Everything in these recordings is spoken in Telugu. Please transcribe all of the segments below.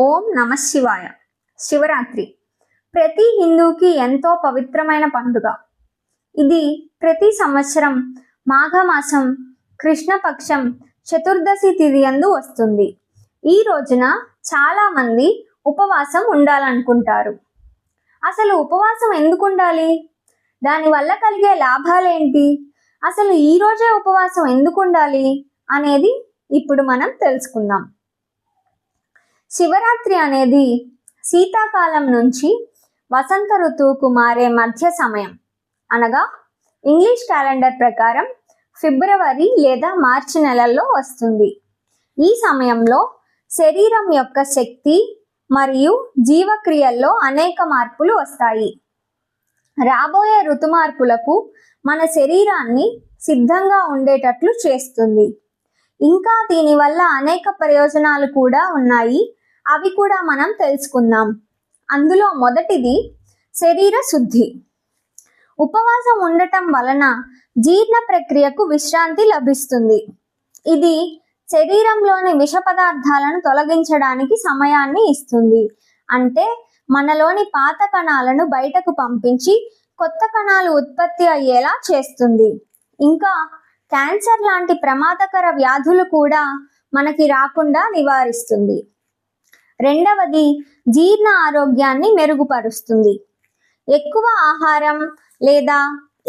ఓం నమ శివాయ. శివరాత్రి ప్రతి హిందూకి ఎంతో పవిత్రమైన పండుగ. ఇది ప్రతి సంవత్సరం మాఘమాసం కృష్ణపక్షం చతుర్దశి తిథి యందు వస్తుంది. ఈ రోజున చాలా మంది ఉపవాసం ఉండాలనుకుంటారు. అసలు ఉపవాసం ఎందుకు ఉండాలి? దానివల్ల కలిగే లాభాలేంటి? అసలు ఈ రోజే ఉపవాసం ఎందుకు ఉండాలి అనేది ఇప్పుడు మనం తెలుసుకుందాం. శివరాత్రి అనేది శీతాకాలం నుంచి వసంత ఋతువుకు మారే మధ్య సమయం, అనగా ఇంగ్లీష్ క్యాలెండర్ ప్రకారం ఫిబ్రవరి లేదా మార్చి నెలల్లో వస్తుంది. ఈ సమయంలో శరీరం యొక్క శక్తి మరియు జీవక్రియల్లో అనేక మార్పులు వస్తాయి. రాబోయే ఋతుమార్పులకు మన శరీరాన్ని సిద్ధంగా ఉండేటట్లు చేస్తుంది. ఇంకా దీనివల్ల అనేక ప్రయోజనాలు కూడా ఉన్నాయి. అవి కూడా మనం తెలుసుకుందాం. అందులో మొదటిది శరీర శుద్ధి. ఉపవాసం ఉండటం వలన జీర్ణ ప్రక్రియకు విశ్రాంతి లభిస్తుంది. ఇది శరీరంలోని విష పదార్థాలను తొలగించడానికి సమయాన్ని ఇస్తుంది. అంటే మనలోని పాత కణాలను బయటకు పంపించి కొత్త కణాలు ఉత్పత్తి అయ్యేలా చేస్తుంది. ఇంకా క్యాన్సర్ లాంటి ప్రమాదకర వ్యాధులు కూడా మనకి రాకుండా నివారిస్తుంది. రెండవది జీర్ణ ఆరోగ్యాన్ని మెరుగుపరుస్తుంది. ఎక్కువ ఆహారం లేదా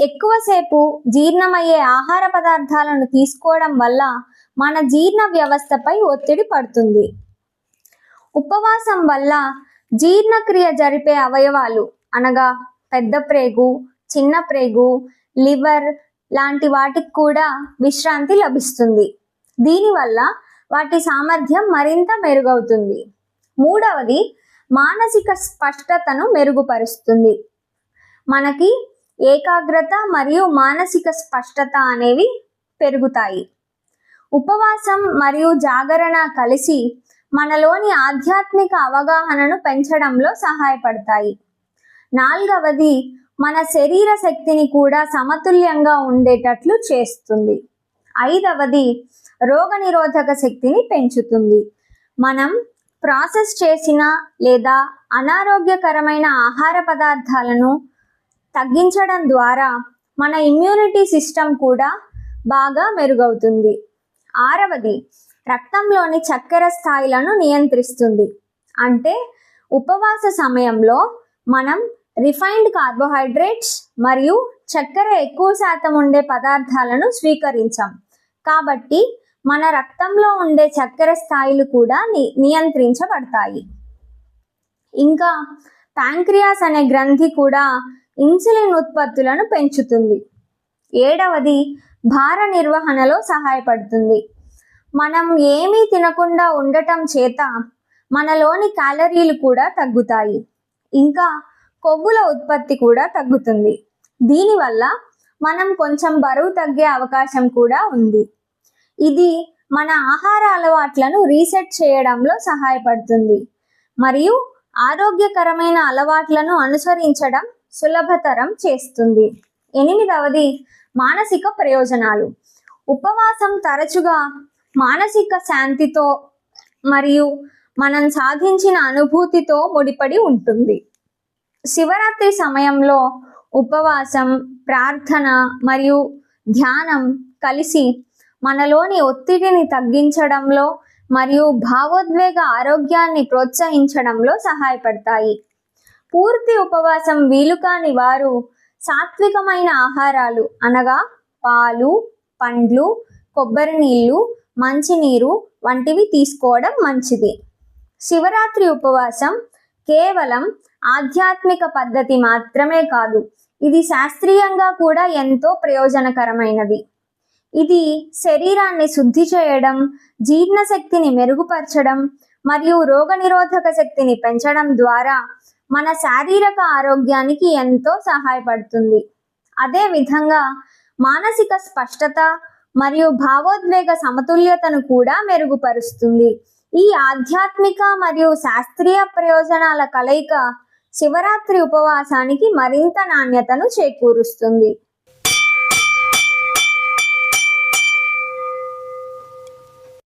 ఎక్కువసేపు జీర్ణమయ్యే ఆహార పదార్థాలను తీసుకోవడం వల్ల మన జీర్ణ వ్యవస్థపై ఒత్తిడి పడుతుంది. ఉపవాసం వల్ల జీర్ణక్రియ జరిపే అవయవాలు, అనగా పెద్ద ప్రేగు, చిన్న ప్రేగు, లివర్ లాంటి వాటికి కూడా విశ్రాంతి లభిస్తుంది. దీనివల్ల వాటి సామర్థ్యం మరింత మెరుగవుతుంది. మూడవది మానసిక స్పష్టతను మెరుగుపరుస్తుంది. మనకి ఏకాగ్రత మరియు మానసిక స్పష్టత అనేవి పెరుగుతాయి. ఉపవాసం మరియు జాగరణ కలిసి మనలోని ఆధ్యాత్మిక అవగాహనను పెంచడంలో సహాయపడతాయి. నాలుగవది మన శరీర శక్తిని కూడా సమతుల్యంగా ఉండేటట్లు చేస్తుంది. ఐదవది రోగనిరోధక శక్తిని పెంచుతుంది. మనం ప్రాసెస్ చేసిన లేదా అనారోగ్యకరమైన ఆహార పదార్థాలను తగ్గించడం ద్వారా మన ఇమ్యూనిటీ సిస్టమ్ కూడా బాగా మెరుగవుతుంది. ఆరవది రక్తంలోని చక్కెర స్థాయిలను నియంత్రిస్తుంది. అంటే ఉపవాస సమయంలో మనం రిఫైన్డ్ కార్బోహైడ్రేట్స్ మరియు చక్కెర ఎక్కువ శాతం ఉండే పదార్థాలను స్వీకరించాం. కాబట్టి మన రక్తంలో ఉండే చక్కెర స్థాయిలు కూడా నియంత్రించబడతాయి. ఇంకా ప్యాంక్రియాస్ అనే గ్రంథి కూడా ఇన్సులిన్ ఉత్పత్తులను పెంచుతుంది. ఏడవది భార నిర్వహణలో సహాయపడుతుంది. మనం ఏమీ తినకుండా ఉండటం చేత మనలోని క్యాలరీలు కూడా తగ్గుతాయి. ఇంకా కొవ్వుల ఉత్పత్తి కూడా తగ్గుతుంది. దీనివల్ల మనం కొంచెం బరువు తగ్గే అవకాశం కూడా ఉంది. ఇది మన ఆహార అలవాట్లను రీసెట్ చేయడంలో సహాయపడుతుంది మరియు ఆరోగ్యకరమైన అలవాట్లను అనుసరించడం సులభతరం చేస్తుంది. ఎనిమిదవది మానసిక ప్రయోజనాలు. ఉపవాసం తరచుగా మానసిక శాంతితో మరియు మనం సాధించిన అనుభూతితో ముడిపడి ఉంటుంది. శివరాత్రి సమయంలో ఉపవాసం, ప్రార్థన మరియు ధ్యానం కలిసి మనలోని ఒత్తిడిని తగ్గించడంలో మరియు భావోద్వేగ ఆరోగ్యాన్ని ప్రోత్సహించడంలో సహాయపడతాయి. పూర్తి ఉపవాసం వీలు కాని వారు సాత్వికమైన ఆహారాలు, అనగా పాలు, పండ్లు, కొబ్బరి నీళ్లు, మంచినీరు వంటివి తీసుకోవడం మంచిది. శివరాత్రి ఉపవాసం కేవలం ఆధ్యాత్మిక పద్ధతి మాత్రమే కాదు, ఇది శాస్త్రీయంగా కూడా ఎంతో ప్రయోజనకరమైనది. ఇది శరీరాన్ని శుద్ధి చేయడం, జీర్ణశక్తిని మెరుగుపరచడం మరియు రోగనిరోధక శక్తిని పెంచడం ద్వారా మన శారీరక ఆరోగ్యానికి ఎంతో సహాయపడుతుంది. అదేవిధంగా మానసిక స్పష్టత మరియు భావోద్వేగ సమతుల్యతను కూడా మెరుగుపరుస్తుంది. ఈ ఆధ్యాత్మిక మరియు శాస్త్రీయ ప్రయోజనాల కలయిక శివరాత్రి ఉపవాసానికి మరింత నాణ్యతను చేకూరుస్తుంది.